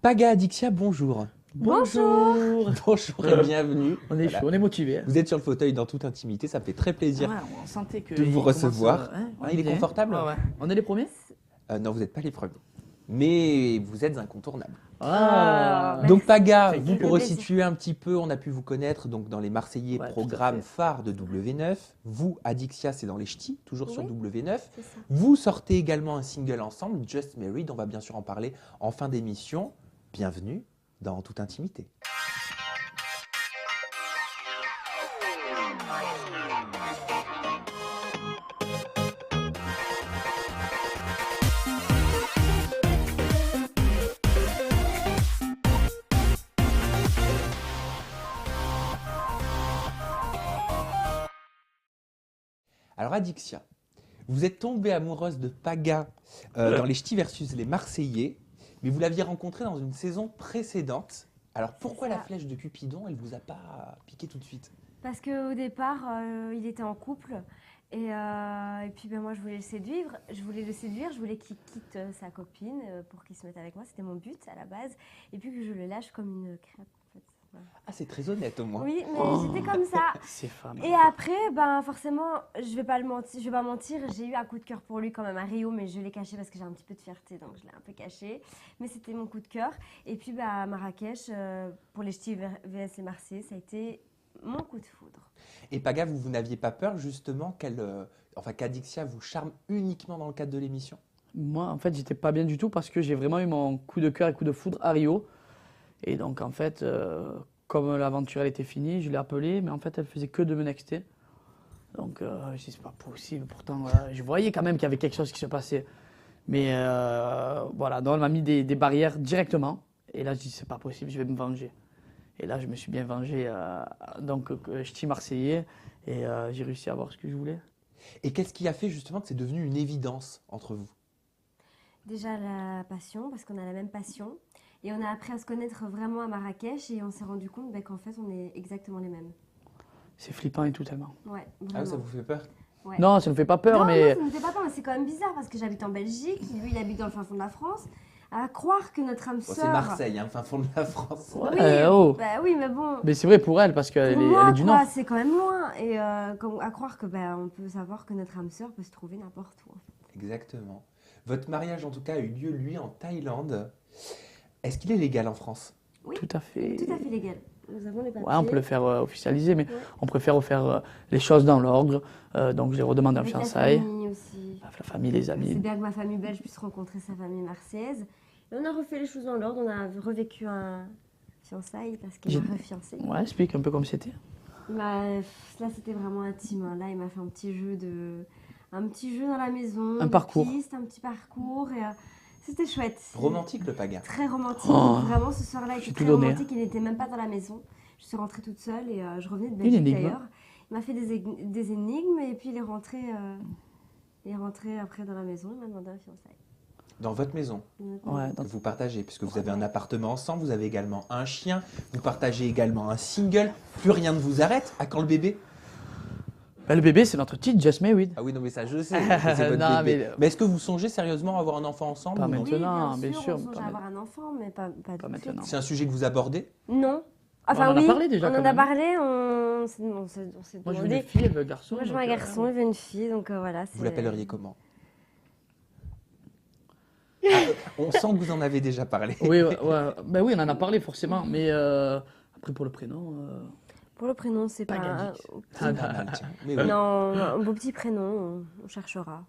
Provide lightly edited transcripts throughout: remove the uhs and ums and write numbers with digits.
Paga Adixia, bonjour. Bonjour. Bonjour et bienvenue. On est Voilà. chaud, on est motivé. Hein. Vous êtes sur le fauteuil dans toute intimité, ça me fait très plaisir Ouais, on sentait que de vous recevoir. Il est bien. confortable? Ouais. On est les premiers. Non, vous n'êtes pas les premiers. Mais vous êtes incontournables. Ah, Donc Paga, C'est vous cool. pour resituer un petit peu, on a pu vous connaître donc dans les Marseillais Ouais, tout à programmes fait. phares de W9. Vous, Adixia, c'est dans les Ch'tis, toujours sur Oui. W9. C'est ça. Vous sortez également un single ensemble, Just Married. On va bien sûr en parler en fin d'émission. Bienvenue dans Toute Intimité. Alors Adixia, vous êtes tombée amoureuse de Paga dans les Ch'tis versus les Marseillais, mais vous l'aviez rencontré dans une saison précédente. Alors pourquoi ça. la flèche de Cupidon, elle vous a pas piqué tout de suite? Parce qu'au départ, il était en couple. Et puis moi, je voulais le séduire. Je voulais qu'il quitte sa copine pour qu'il se mette avec moi. C'était mon but à la base. Et puis que je le lâche comme une crêpe. En fait. Voilà. Ah, c'est très honnête au moins. Oui, mais Oh. j'étais comme ça. C'est femme. Et après, forcément, je vais pas mentir, j'ai eu un coup de cœur pour lui quand même à Rio, mais je l'ai caché parce que j'ai un petit peu de fierté, donc je l'ai un peu caché. Mais c'était mon coup de cœur. Et puis à Marrakech, pour les Ch'tis vs les Marseillais, ça a été mon coup de foudre. Et Paga, vous n'aviez pas peur justement qu'Adixia vous charme uniquement dans le cadre de l'émission? Moi, en fait, j'étais pas bien du tout parce que j'ai vraiment eu mon coup de cœur et coup de foudre à Rio. Et donc, en fait, comme l'aventure elle était finie, je l'ai appelée, mais en fait, elle faisait que de me nexter. Donc, je dis, c'est pas possible. Pourtant, je voyais quand même qu'il y avait quelque chose qui se passait. Mais voilà, donc elle m'a mis des barrières directement. Et là, je dis, c'est pas possible, je vais me venger. Et là, je me suis bien vengé. Donc, je suis Marseillais et j'ai réussi à avoir ce que je voulais. Et qu'est-ce qui a fait justement que c'est devenu une évidence entre vous? Déjà la passion, parce qu'on a la même passion. Et on a appris à se connaître vraiment à Marrakech et on s'est rendu compte qu'en fait, on est exactement les mêmes. C'est flippant et tout tellement. Ouais, Ah, vraiment. ça vous fait peur? Ouais. Non, ça ne me fait pas peur, non, mais ça ne me fait pas peur, mais c'est quand même bizarre parce que j'habite en Belgique, lui il habite dans le fin fond de la France. À croire que notre âme Bon, sœur. c'est Marseille, hein, fin fond de la France. Ouais, Oui, oh. oui, mais bon. Mais c'est vrai pour elle parce qu'elle Pour est, moi, elle est du quoi, Nord. c'est quand même loin. Et à croire que on peut savoir que notre âme sœur peut se trouver n'importe où. Exactement. Votre mariage en tout cas a eu lieu, lui, en Thaïlande. Est-ce qu'il est légal en France? Oui, Tout à fait. tout à fait légal. Nous avons les papiers. Ouais, on peut le faire officialiser, mais Ouais. on préfère faire les choses dans l'ordre. Donc, j'ai redemandé un Avec la fiançailles. famille aussi. La famille, les C'est amis. bien que ma famille belge puisse rencontrer sa famille marseillaise. Et on a refait les choses dans l'ordre. On a revécu un fiançailles parce qu'il m'a refiancé. Ouais, explique un peu comme c'était. Là, c'était vraiment intime. Hein. Là, il m'a fait un petit jeu dans la maison. Un de parcours. piste, un petit parcours. Et c'était chouette. Romantique le Paga. Très romantique. Oh. Vraiment, ce soir-là J'ai était tout très donné. romantique. Il n'était même pas dans la maison. Je suis rentrée toute seule et je revenais de Une Belgique énigme. d'ailleurs. Il m'a fait des énigmes et puis il est rentré après dans la maison. Il m'a demandé un fiançailles. Dans votre maison, Ouais, donc, vous partagez, puisque vous avez un appartement ensemble, vous avez également un chien, vous partagez également un single, plus rien ne vous arrête. À quand le bébé? bah, le bébé, c'est notre petite Just Married. Ah oui, non mais ça je sais, que c'est votre Non, bébé. mais- Mais est-ce que vous songez sérieusement à avoir un enfant ensemble Pas ou non? maintenant. Oui, bien sûr, on songe pas à avoir un enfant, mais pas Pas tout de suite. maintenant. C'est un sujet que vous abordez? Non. On Enfin en a oui, parlé déjà, on quand en a même. parlé, on s'est Moi, je veux demandé. une fille, elle veut un garçon. Moi, je veux un donc, garçon, il veut une fille, donc voilà. Vous l'appelleriez comment? Ah, on sent que vous en avez déjà parlé. Oui, bah oui, on en a parlé forcément, mais après pour le prénom, Pour le prénom, c'est pas Pagadix. C'est pas mal, tiens. Mais oui. Non, un beau petit prénom, on cherchera.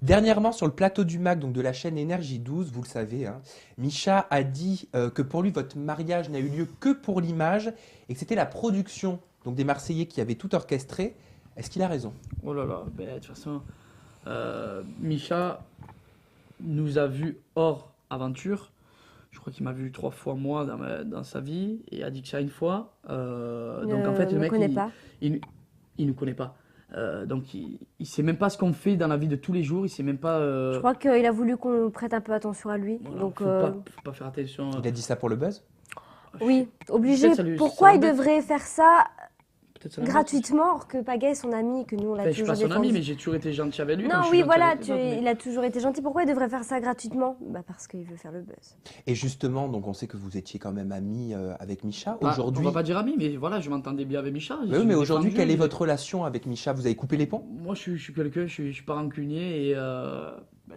Dernièrement, sur le plateau du MAC, donc de la chaîne Énergie 12, vous le savez, hein, Micha a dit que pour lui, votre mariage n'a eu lieu que pour l'image et que c'était la production donc des Marseillais qui avait tout orchestré. Est-ce qu'il a raison? Oh là là, ben, de toute façon, Micha nous a vus hors aventure. Je crois qu'il m'a vu 3 fois moi dans sa vie et Adixia une fois. Donc en fait, le ne mec, connaît pas. il nous connaît pas. Donc il sait même pas ce qu'on fait dans la vie de tous les jours. Il sait même pas. Je crois qu'il a voulu qu'on prête un peu attention à lui. Voilà, Donc, faut pas faire attention. Il a dit ça pour le buzz? oui, obligé. Peut-être ça lui- Pourquoi ça il l'embête. devrait faire ça peut-être ça l'inverse. gratuitement, alors que Pagaille est son ami, que nous on l'a Enfin, je suis toujours pas son défendu. ami, mais j'ai toujours été gentil avec lui. comme Non, je suis oui, gentil voilà, avec les autres, mais- il a toujours été gentil. Pourquoi il devrait faire ça gratuitement? Bah parce qu'il veut faire le buzz. Et justement, donc on sait que vous étiez quand même amis avec Misha. Bah, Aujourd'hui, on va pas dire ami, mais voilà, je m'entendais bien avec Micha. mais oui, mais aujourd'hui, quelle est votre relation avec Misha? Vous avez coupé les ponts? Moi, je suis quelqu'un, je suis pas rancunier et bah,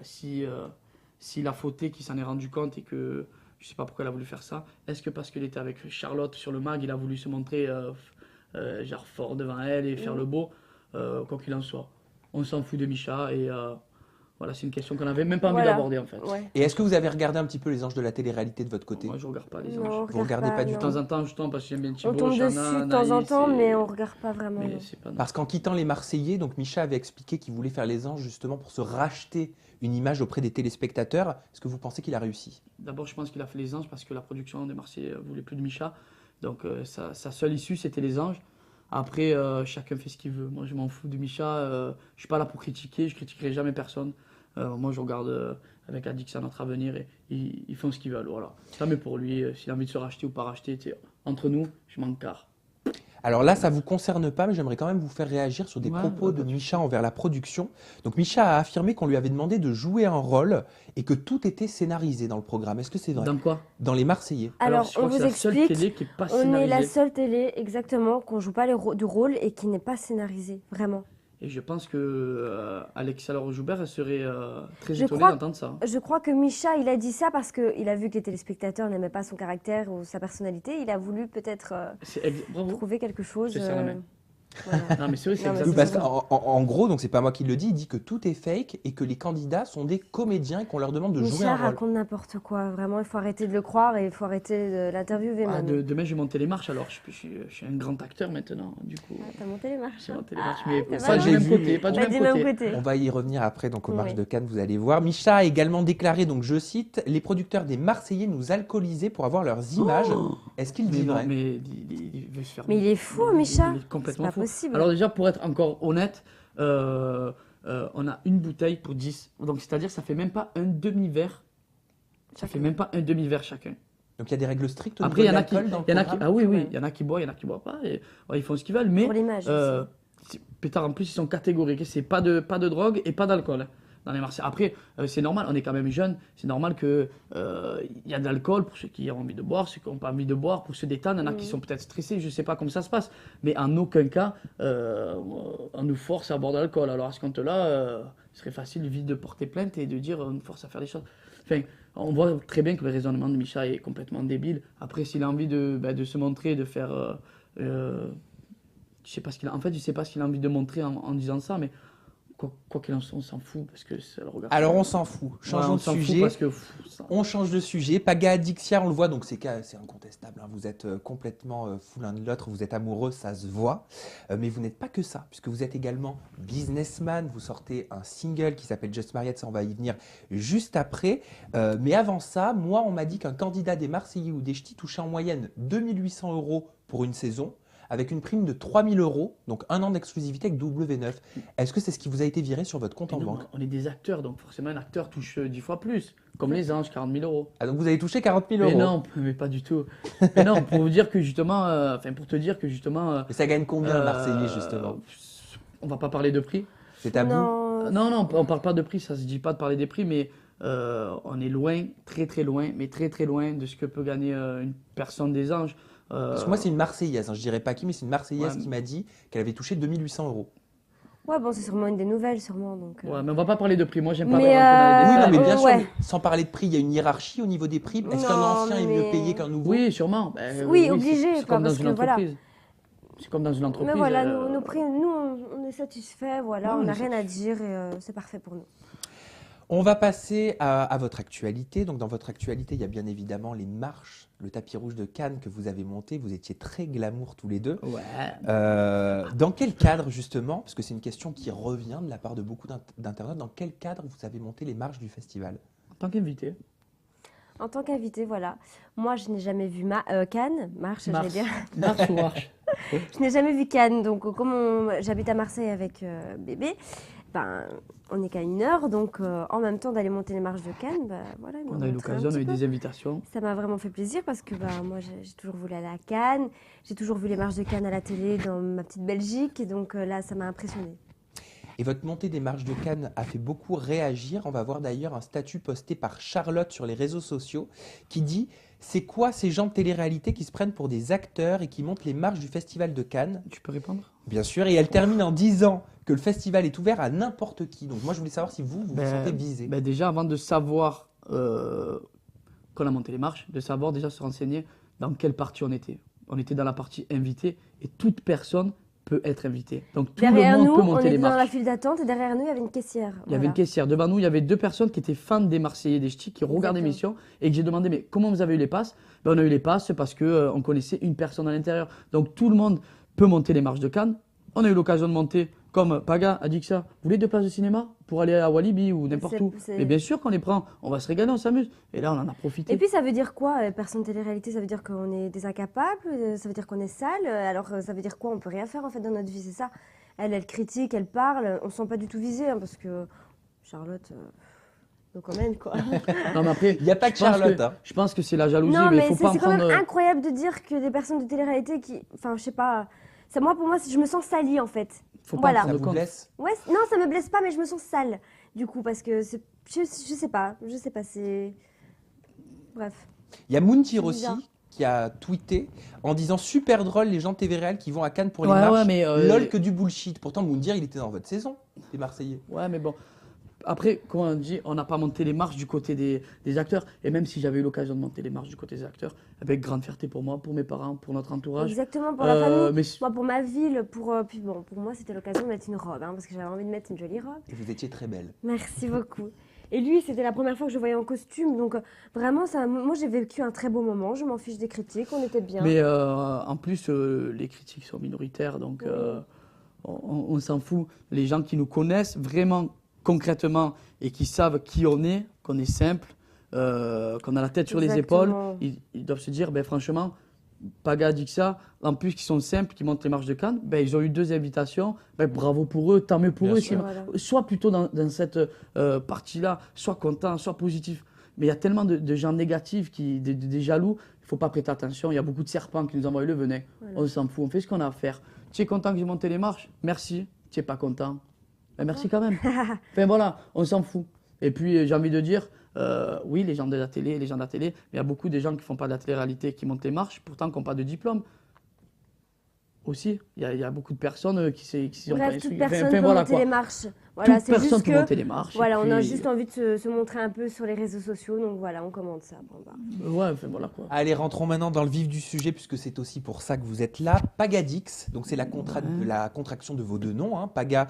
s'il a fauté, qu'il s'en est rendu compte et que je sais pas pourquoi il a voulu faire ça. Est-ce que parce qu'il était avec Charlotte sur le mag, il a voulu se montrer genre fort devant elle et faire le beau, quoi qu'il en soit. On s'en fout de Micha et voilà, c'est une question qu'on avait même pas envie Voilà. d'aborder en fait. Ouais. Et est-ce que vous avez regardé un petit peu les anges de la télé-réalité de votre côté? Moi, je regarde pas les Non, anges. on Vous regardez pas du De non. temps en temps, je tombe parce que j'aime bien Thibaut, On tombe Chana, dessus de temps en Anaïs temps, et- mais on regarde pas vraiment. Mais non. c'est pas. Parce qu'en quittant les Marseillais, donc Misha avait expliqué qu'il voulait faire les anges justement pour se racheter une image auprès des téléspectateurs. Est-ce que vous pensez qu'il a réussi? D'abord, je pense qu'il a fait les anges parce que la production des Marseillais voulait plus de Micha. Donc, sa seule issue, c'était les anges. Après, chacun fait ce qu'il veut. Moi, je m'en fous de Micha. Je suis pas là pour critiquer. Je critiquerai jamais personne. Moi, je regarde avec Adix à notre avenir et ils font ce qu'ils veulent. Voilà. Tant mieux pour lui. S'il a envie de se racheter ou pas racheter, entre nous, je m'en carre. Alors là, ça ne vous concerne pas, mais j'aimerais quand même vous faire réagir sur des Ouais, propos ouais, de pas de Misha envers la production. Donc Misha a affirmé qu'on lui avait demandé de jouer un rôle et que tout était scénarisé dans le programme. Est-ce que c'est vrai? Dans quoi? Dans les Marseillais. Alors, je crois on que c'est vous la seule explique. télé qui est pas On est la scénarisée. seule télé, exactement, qu'on joue pas du rôle et qui n'est pas scénarisé, vraiment. Et je pense que Alexia Laure-Joubert elle serait très Je étonnée crois- d'entendre ça. Je crois que Misha, il a dit ça parce qu'il a vu que les téléspectateurs n'aimaient pas son caractère ou sa personnalité. Il a voulu peut-être Bravo. trouver quelque chose. Je te serre la main. Voilà. Non, mais c'est vrai, c'est Non, mais Oui, exactement parce c'est ça. qu'en gros, donc c'est pas moi qui le dis, il dit que tout est fake et que les candidats sont des comédiens et qu'on leur demande de jouer Misha un rôle. raconte n'importe quoi. Vraiment, il faut arrêter de le croire et il faut arrêter de l'interviewer. Ah, maintenant. demain, je vais monter les marches alors. Je suis un grand acteur maintenant, du coup. Ah, t'as monté les marches. J'ai monté les marches, mais t'as pas mal du vu. même côté. Pas du Pas même du côté. même côté. On va y revenir après donc aux marches Oui. de Cannes, vous allez voir. Misha a également déclaré, donc je cite, les producteurs des Marseillais nous alcoolisaient pour avoir leurs images. Est-ce qu'il dit Mais non, vrai? mais il veut se faire. Mais il est fou, il- Misha. Il est C'est complètement pas fou. possible. Alors, déjà, pour être encore honnête, on a une bouteille pour 10. Donc, c'est-à-dire, ça fait même pas un demi-verre. Ça fait même pas un demi-verre chacun. Donc il y a des règles strictes au Après, niveau il y de en a qui. l'alcool dans le il y en a qui- programme? Ah oui, oui. Ouais. Il y en a qui boivent, il y en a qui boivent pas. Et, ouais, ils font ce qu'ils veulent. Mais. Pour l'image. Euh, aussi. Pétard, en plus, ils sont catégoriques. C'est pas de drogue et pas d'alcool dans les Marseillais. Après, c'est normal, on est quand même jeunes. C'est normal qu'il y a de l'alcool pour ceux qui ont envie de boire, ceux qui n'ont pas envie de boire, pour se détendre. Il y en a qui sont peut-être stressés, je sais pas comment ça se passe. Mais en aucun cas, on nous force à boire de l'alcool. Alors à ce compte-là, ce serait facile vite de porter plainte et de dire on nous force à faire des choses. Enfin, on voit très bien que le raisonnement de Micha est complètement débile. Après, s'il a envie de se montrer, de faire. Je sais pas ce qu'il a. En fait, je sais pas ce qu'il a envie de montrer en disant ça, mais quoi qu'il en soit, on s'en fout parce que ça le regarde. Alors on s'en fout. Changeons Ouais, on de s'en fout sujet. parce que On change de sujet. Paga Adixia, on le voit, donc c'est incontestable. Hein. Vous êtes complètement fou l'un de l'autre, vous êtes amoureux, ça se voit. Mais vous n'êtes pas que ça, puisque vous êtes également businessman. Vous sortez un single qui s'appelle Just Mariette, ça on va y venir juste après. Mais avant ça, moi on m'a dit qu'un candidat des Marseillais ou des Ch'tis touchait en moyenne 2800 € pour une saison, avec une prime de 3000 €, donc un an d'exclusivité avec W9. Est-ce que c'est ce qui vous a été viré sur votre compte en non, banque? on est des acteurs, donc forcément un acteur touche 10 fois plus. Comme les anges, 40 000 €. Ah, donc vous avez touché 40 000 Mais €. non, mais pas du tout. Mais non, pour vous dire que justement, pour te dire que justement. Mais ça gagne combien un Marseillais justement? On va pas parler de prix. C'est tabou? Non. Non, on parle pas de prix, ça se dit pas de parler des prix, mais on est loin, très très loin, mais très très loin de ce que peut gagner une personne des anges. Parce que moi, c'est une Marseillaise, hein. Je dirais pas qui, mais c'est une Marseillaise Ouais. qui m'a dit qu'elle avait touché 2800 €. Ouais, bon, c'est sûrement une des nouvelles, sûrement. Donc, Ouais, mais on va pas parler de prix. Moi, j'aime pas Mais, rentrer dans les Oui, détails. non, mais bien sûr, ouais. mais sans parler de prix, il y a une hiérarchie au niveau des prix. Est-ce qu'un Non, ancien est mieux mais- payé qu'un nouveau? Oui, sûrement. Ben, Oui, obligé, C'est quoi, comme dans parce une que voilà. entreprise. C'est comme dans une entreprise. Mais voilà, nos prix, nous, on est satisfaits, voilà, Ouais, on n'a on est rien à dire et c'est parfait pour nous. On va passer à votre actualité. Donc, dans votre actualité, il y a bien évidemment les marches, le tapis rouge de Cannes que vous avez monté. Vous étiez très glamour tous les deux. Ouais. Dans quel cadre, justement, parce que c'est une question qui revient de la part de beaucoup d'internautes, dans quel cadre vous avez monté les marches du festival? En tant qu'invité. En tant qu'invité, voilà. Moi, je n'ai jamais vu Cannes, Marche, j'allais Mars. dire. Marche ou marche. Je n'ai jamais vu Cannes, donc comme j'habite à Marseille avec bébé, ben, on n'est qu'à 1 heure, donc en même temps d'aller monter les marches de Cannes, bah, voilà. ils m'ont On a eu montré un l'occasion, on a petit eu peu. des invitations. Ça m'a vraiment fait plaisir parce que bah, moi j'ai toujours voulu aller à Cannes, j'ai toujours vu les marches de Cannes à la télé dans ma petite Belgique, et donc là ça m'a impressionnée. Et votre montée des marches de Cannes a fait beaucoup réagir. On va voir d'ailleurs un statut posté par Charlotte sur les réseaux sociaux qui dit: c'est quoi ces gens de télé-réalité qui se prennent pour des acteurs et qui montent les marches du Festival de Cannes? Tu peux répondre? Bien sûr, et elle termine en disant que le festival est ouvert à n'importe qui. Donc moi je voulais savoir si vous vous sentez visé. Déjà, avant de savoir qu'on a monté les marches, de savoir déjà se renseigner dans quelle partie on était. On était dans la partie invitée et toute personne peut être invitée. Donc tout Derrière le monde nous, peut on monter était les dans la marches. file d'attente et derrière nous il y avait une caissière. Il y avait une caissière. Devant nous, il y avait 2 personnes qui étaient fans des Marseillais des Ch'tis, qui regardaient l'émission et que j'ai demandé: mais comment vous avez eu les passes? On a eu les passes parce qu'on connaissait une personne à l'intérieur. Donc tout le monde peut monter les marches de Cannes. On a eu l'occasion de monter, comme Paga a dit que ça. Vous voulez 2 places de cinéma pour aller à Walibi ou n'importe où? Mais bien sûr qu'on les prend. On va se régaler, on s'amuse. Et là, on en a profité. Et puis ça veut dire quoi, personne de télé-réalité? Ça veut dire qu'on est des incapables, ça veut dire qu'on est sale, alors ça veut dire quoi? On peut rien faire en fait dans notre vie, c'est ça. Elle critique, elle parle, on ne se sent pas du tout visé hein, parce que Charlotte, no comment quoi. Non, mais après, Il n'y a pas que Charlotte. Hein. je pense que c'est la jalousie, Non mais il mais faut pas en c'est quand même prendre. incroyable de dire que des personnes de télé-réalité qui, enfin je sais pas, ça, moi pour moi je me sens salie en fait. Faut pas Voilà. en Ça prendre vous compte. blesse? Ouais, non ça me blesse pas mais je me sens sale du coup parce que je sais pas, c'est... Bref. Il y a Mountir C'est aussi bizarre. qui a tweeté en disant: super drôle les gens de TV Réel qui vont à Cannes pour les Ouais, marches. ouais, mais, Lol que du bullshit. Pourtant Mountir il était dans votre saison, les Marseillais. Ouais, mais bon. Après, comme on dit, on n'a pas monté les marches du côté des acteurs. Et même si j'avais eu l'occasion de monter les marches du côté des acteurs, avec grande fierté pour moi, pour mes parents, pour notre entourage. Exactement, pour la famille, mais moi pour ma ville, puis bon, pour moi c'était l'occasion de mettre une robe, hein, parce que j'avais envie de mettre une jolie robe. Et vous étiez très belle. Merci beaucoup. Et lui, c'était la première fois que je le voyais en costume, donc vraiment, moi j'ai vécu un très beau moment, je m'en fiche des critiques, on était bien. Mais en plus, les critiques sont minoritaires, donc on s'en fout. Les gens qui nous connaissent vraiment concrètement et qui savent qui on est, qu'on est simple, qu'on a la tête sur les épaules, Exactement. ils doivent se dire, ben, franchement, Paga a dit que ça, en plus qui sont simples, qui montent les marches de Cannes, ben, ils ont eu 2 invitations, ben, bravo pour eux, tant mieux pour Bien eux. sûr. Voilà. Soit plutôt dans cette partie-là, soit content, soit positif. Mais il y a tellement de gens négatifs, des jaloux, il ne faut pas prêter attention. Il y a beaucoup de serpents qui nous envoient le venin. Voilà. On s'en fout, on fait ce qu'on a à faire. Tu es content que j'ai monté les marches? Merci. Tu n'es pas content? Ben, merci quand même. Enfin voilà, on s'en fout. Et puis j'ai envie de dire, oui, les gens de la télé, mais il y a beaucoup de gens qui ne font pas de la télé-réalité, qui montent les marches, pourtant qui n'ont pas de diplôme. Aussi, il y a beaucoup de personnes qui ont pas Bref, toute instruit. personne Enfin, peut voilà, monter quoi. les marches. Voilà, Toute c'est personne juste peut que, monter les marches. voilà, et on a puis- juste envie de se montrer un peu sur les réseaux sociaux, donc voilà, on commande ça. Bon, bah. Ouais, enfin voilà quoi. Allez, rentrons maintenant dans le vif du sujet, puisque c'est aussi pour ça que vous êtes là. Pagadix, donc c'est la contraction de vos 2 noms, hein, Paga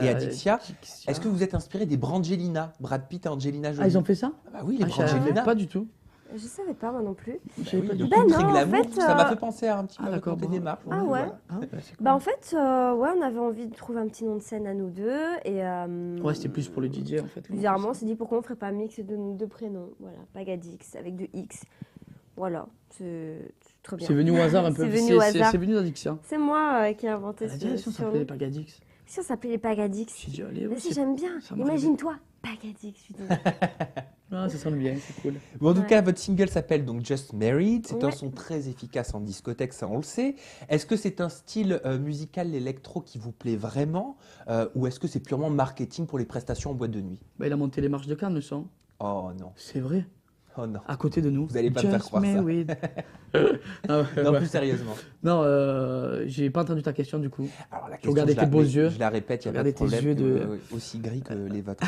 et Adixia. Est-ce que vous êtes inspiré des Brangelina, Brad Pitt et Angelina Jolie? Ah, ils ont fait ça? Ah bah oui, les Ah, je savais Brangelina. pas du tout. Je savais pas, moi non plus. Je savais Oui, pas du le tout. Ben couple très non, en glamour, fait, ça m'a fait penser à un petit peu Ah, à d'accord, raconter bon. des marches. Ah ouais. Ah, bah, c'est cool. Bah en fait, ouais, on avait envie de trouver un petit nom de scène à nous deux, et Ouais, c'était plus pour le DJ en fait. bizarrement, on s'est dit pourquoi on ferait pas un mix de nos 2 prénoms. Voilà, Pagadix avec 2 X. Voilà, c'est très bien. C'est venu au hasard un peu. C'est venu au hasard. C'est venu d'addiction. C'est moi qui ai inventé La ce direction surnom. s'appelait Pagadix. Si on s'appelait les Pagadix. J'ai dit, allez, Mais ouais, si j'aime bien. ça me Imagine-toi, Pagadix. Je dis. Ah, ça sonne bien, c'est cool. Bon, en tout Ouais. cas, votre single s'appelle donc Just Married. C'est un Ouais. son très efficace en discothèque, ça on le sait. Est-ce que c'est un style musical électro qui vous plaît vraiment ou est-ce que c'est purement marketing pour les prestations en boîte de nuit? Bah, il a monté les marches de Cannes, le son. Oh non, C'est vrai. oh non. À côté de nous. Vous allez pas me faire Just croire ça. married. Ah, ouais, Non, ouais. plus sérieusement. Non, j'ai pas entendu ta question du coup. Alors, la regardais je la- tes beaux mais yeux. Je la répète, il n'y a pas Regardais de tes problème. yeux de- Aussi gris que les vôtres.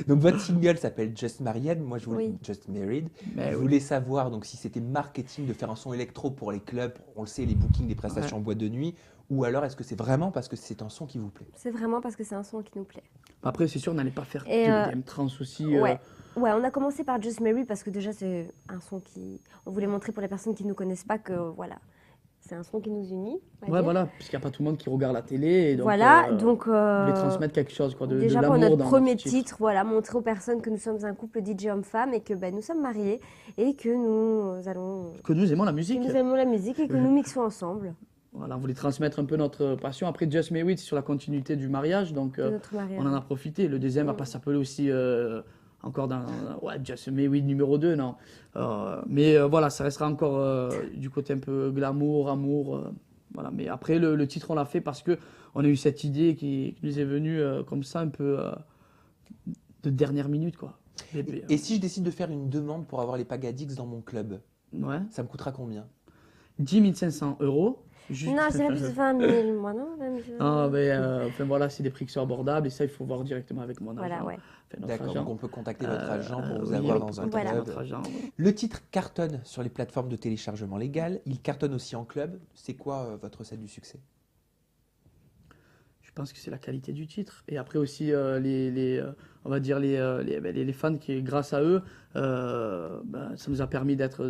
Donc, votre single s'appelle Just Married. Moi, je voulais Oui. Just Married. Mais Je oui. voulais savoir donc si c'était marketing de faire un son électro pour les clubs, on le sait, les bookings des prestations en boîte de nuit, ou alors est-ce que c'est vraiment parce que c'est un son qui vous plaît? C'est vraiment parce que c'est un son qui nous plaît. Après, c'est sûr, on n'allait pas faire Et, de DM trans aussi. Ouais. Ouais, on a commencé par Just Marry parce que déjà c'est un son qui... On voulait montrer pour les personnes qui ne nous connaissent pas que voilà, c'est un son qui nous unit. on va Ouais, dire. voilà, parce qu'il n'y a pas tout le monde qui regarde la télé. Et donc, Voilà, donc... on voulait transmettre quelque chose, quoi, de déjà pour l'amour notre dans premier notre titre, voilà, montrer aux personnes que nous sommes un couple DJ homme-femme et que ben, nous sommes mariés et que nous allons... Que nous aimons la que musique. nous aimons la musique et que nous mixons ensemble. Voilà, on voulait transmettre un peu notre passion. Après, Just May It, c'est sur la continuité du mariage, donc De notre mariage. on en a profité. Le deuxième va pas s'appeler aussi encore dans ouais, Just May It numéro 2, non. Mais voilà, ça restera encore du côté un peu glamour, amour. Voilà. Mais après, le titre, on l'a fait parce que on a eu cette idée qui nous est venue comme ça, un peu de dernière minute, quoi. Et si je décide de faire une demande pour avoir les Pagadix dans mon club, Ouais. ça me coûtera combien? 10 500 euros. Juste- Non, je dirais plus 20 000, moi, non? Ah, mais enfin voilà, c'est des prix qui sont abordables et ça, il faut voir directement avec mon agent. Voilà, ouais. Enfin, notre D'accord, agent. donc on peut contacter votre agent pour vous Oui, avoir avec dans un Voilà. club. notre agent. Le titre cartonne sur les plateformes de téléchargement légal, il cartonne aussi en club. C'est quoi votre recette du succès? Je pense que c'est la qualité du titre. Et après aussi, on va dire les fans qui, grâce à eux, ça nous a permis d'être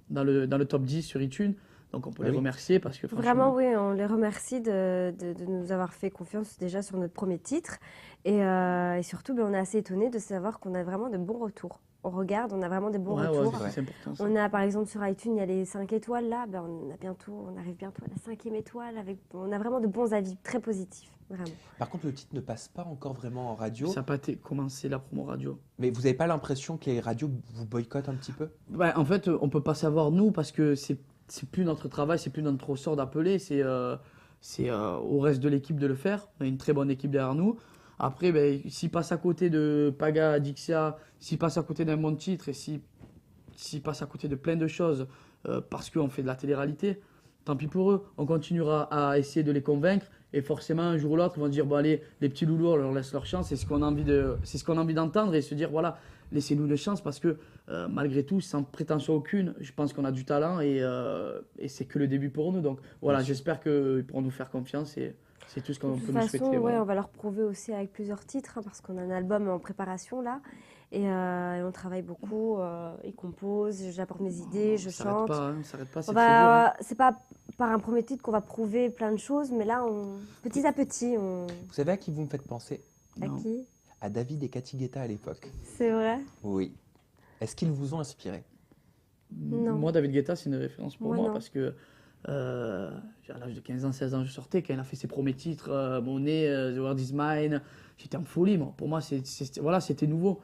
dans le top 10 sur iTunes. Donc on peut Ah les oui. remercier parce que Vraiment, franchement, oui, on les remercie de nous avoir fait confiance déjà sur notre premier titre. Et surtout, on est assez étonnés de savoir qu'on a vraiment de bons retours. On regarde, on a vraiment des bons ouais, retours. c'est important ça. On a par exemple sur iTunes, il y a les 5 étoiles là, on arrive bientôt à la 5e étoile. On a vraiment de bons avis, très positifs, vraiment. Par contre, le titre ne passe pas encore vraiment en radio, Ça n'a pas été commencé la promo radio. mais vous n'avez pas l'impression que les radios vous boycottent un petit peu? Ouais, en fait, on peut pas savoir nous parce que c'est plus notre travail, c'est plus notre ressort d'appeler, c'est au reste de l'équipe de le faire. On a une très bonne équipe derrière nous. Après, s'ils passent à côté de Paga, Dixia, s'ils passent à côté d'un bon titre et s'ils passent à côté de plein de choses parce qu'on fait de la télé-réalité, tant pis pour eux. On continuera à essayer de les convaincre et forcément un jour ou l'autre ils vont dire bon allez, les petits loulous, on leur laisse leur chance. C'est ce qu'on a envie d'entendre et se dire voilà, laissez-nous une chance parce que malgré tout, sans prétention aucune, je pense qu'on a du talent et c'est que le début pour nous. Donc voilà, Bien sûr. j'espère qu'ils pourront nous faire confiance et c'est tout ce qu'on De peut toute nous façon, souhaiter. ouais, Voilà. on va leur prouver aussi avec plusieurs titres, parce qu'on a un album en préparation là. Et on travaille beaucoup, ils composent, j'apporte mes idées, je On s'arrête chante. pas, hein, on s'arrête pas, c'est On très dur. Hein. c'est pas par un premier titre qu'on va prouver plein de choses, mais là, petit à petit, Vous savez à qui vous me faites penser? à Non. qui? À David et Cathy Guetta à l'époque. C'est vrai? Oui. Est-ce qu'ils vous ont inspiré? Non. Moi, David Guetta, c'est une référence pour Moi, moi non. parce que à l'âge de 15 ans, 16 ans, je sortais. Quand il a fait ses premiers titres, Mon nez, The World Is Mine, j'étais en folie. Moi. Pour moi, voilà, c'était nouveau.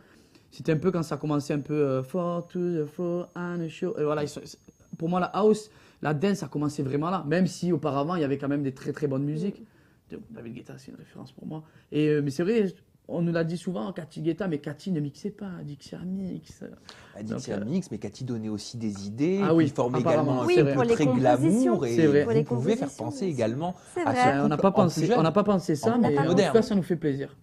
C'était un peu quand ça commençait un peu For to the Floor and the Show. Et voilà, pour moi, la house, la dance, ça commençait vraiment là. Même si auparavant, il y avait quand même des très très bonnes musiques. David Guetta, c'est une référence pour moi. Mais c'est vrai, on nous l'a dit souvent, Cathy Guetta, mais Cathy ne mixait pas, Dixia mixe. Dixia Donc, Mix, mais Cathy donnait aussi des idées, Ah puis oui, formait apparemment. également un Oui, couple pour les très compositions. glamour et C'est vrai. Pour les vous pouvez faire compositions, penser bien sûr. également C'est à vrai. ce On n'a couple pas en plus pensé, jeune. on n'a pas pensé ça, En mais plus en tout moderne. cas, ça nous fait plaisir.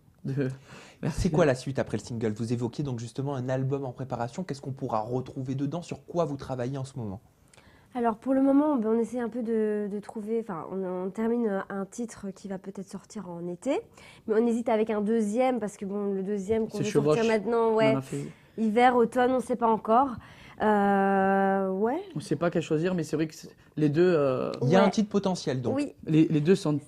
C'est quoi la suite après le single? Vous évoquiez donc justement un album en préparation. Qu'est-ce qu'on pourra retrouver dedans? Sur quoi vous travaillez en ce moment? Alors pour le moment, on essaie un peu de trouver, enfin on termine un titre qui va peut-être sortir en été, mais on hésite avec un deuxième parce que le deuxième qu'on C'est veut sortir chevauche. maintenant, On ouais, en a fait- hiver, automne, on ne sait pas encore. Ouais, on ne sait pas quel choisir, mais c'est vrai que les deux, Il y a Ouais. un titre potentiel donc. oui, les deux sont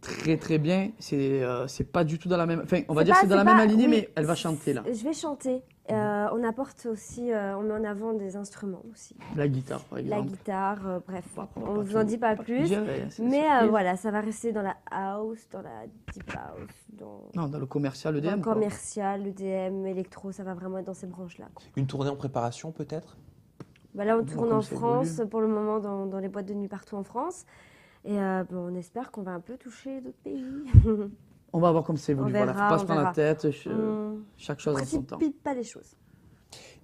très très bien. C'est pas du tout dans la même. Enfin, on va C'est dire pas- c'est dans la c'est même pas- alignée, oui, mais elle va chanter là. Je vais chanter. On apporte aussi, on met en avant des instruments aussi. La guitare, par La exemple. guitare, bref, Pas on ne vous tout, en dit pas plus. tout gérer, hein, c'est une Mais surprise. voilà, ça va rester dans la house, dans la deep house, Non, dans le commercial, le dans le DM. quoi. commercial, le DM, électro, ça va vraiment être dans ces branches-là. quoi. Une tournée en préparation peut-être? Bah là, on Bon, tourne comme en ça France, évolue. pour le moment, dans les boîtes de nuit partout en France. Et on espère qu'on va un peu toucher d'autres pays. On va voir comme ça évolue. On Voilà, verra, faut pas se on prendre la verra. tête. On Chaque chose en son temps. précipite pas les choses.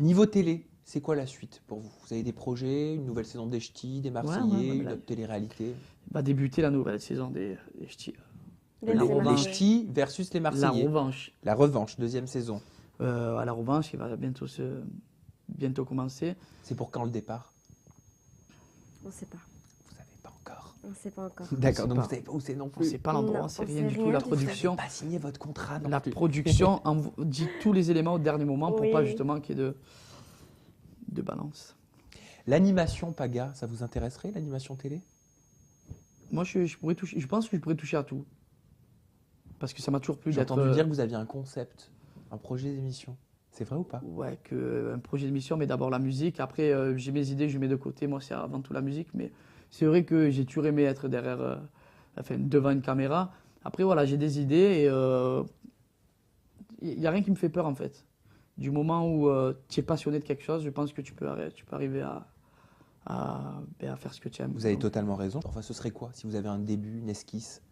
Niveau télé, c'est quoi la suite pour vous? Vous avez des projets, une nouvelle saison des Ch'tis, des Marseillais, ouais, une là- autre télé-réalité? Va débuter la nouvelle saison des Ch'tis. Les La revanche. Les Marseillais. Ch'tis versus les La Marseillais. revanche. La revanche, deuxième saison. À la revanche, qui va bientôt commencer. C'est pour quand le départ? On ne sait pas. Vous savez pas encore. On ne sait pas encore. D'accord, sait donc pas. vous savez pas où c'est non On plus. sait pas l'endroit, Non, on sait on rien sait du tout. rien La du tout. production, Pas signé votre contrat non la plus. production dit tous les éléments au dernier moment pour pas Oui. justement qu'il y ait de balance. L'animation Paga, ça vous intéresserait, l'animation télé? Moi, je pourrais toucher, je pense que je pourrais toucher à tout. Parce que ça m'a toujours plu J'ai d'être. entendu dire que vous aviez un concept, un projet d'émission. C'est vrai ou pas? Ouais, un projet d'émission, mais d'abord la musique. Après, j'ai mes idées, je mets de côté. Moi, c'est avant tout la musique, mais c'est vrai que j'ai toujours aimé être devant une caméra. Après, voilà, j'ai des idées et il n'y a rien qui me fait peur en fait. Du moment où tu es passionné de quelque chose, je pense que tu peux arriver à faire ce que tu aimes. Vous avez totalement raison. Enfin, ce serait quoi si vous avez un début, une esquisse?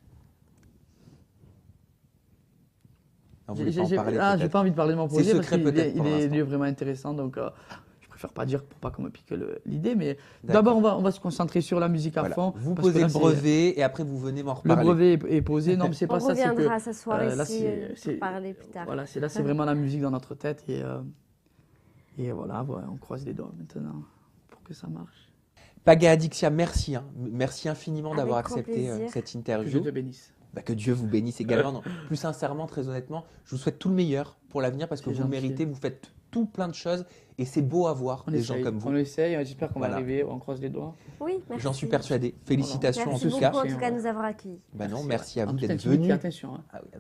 Non, vous voulez pas en parler, J'ai peut-être. pas envie de parler de mon C'est projet parce secret qu'il peut-être pour il l'instant. est vraiment intéressant, donc je préfère pas dire pour pas qu'on me pique l'idée. Mais D'accord. d'abord, on va se concentrer sur la musique à Voilà. fond. Vous parce que posez là, le brevet et après vous venez m'en le reparler. brevet est posé. Non, mais c'est On pas ça. C'est que reviendra s'asseoir là, ici c'est- pour parler plus tard. voilà, c'est vraiment la musique dans notre tête et voilà, on croise les doigts maintenant pour que ça marche. Paga Adixia, merci. Merci infiniment Avec d'avoir grand accepté plaisir. cette Que Dieu interview. te bénisse. Que Dieu vous bénisse également. Non, plus sincèrement, très honnêtement, je vous souhaite tout le meilleur pour l'avenir parce que C'est vous le gentil. méritez. Vous faites tout plein de choses et c'est beau à voir des gens comme On vous. essaye, j'espère qu'on Voilà. va arriver, on croise les doigts. Oui, merci. J'en suis persuadé. Félicitations Merci en tout cas. beaucoup en tout cas de nous avoir accueillis. Non, merci à En vous toute d'être intimité, venu. attention. Hein. Ah oui,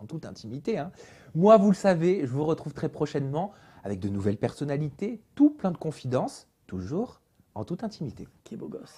en toute intimité. Hein. Moi, vous le savez, je vous retrouve très prochainement avec de nouvelles personnalités, tout plein de confidences, toujours en toute intimité. Qui est beau gosse.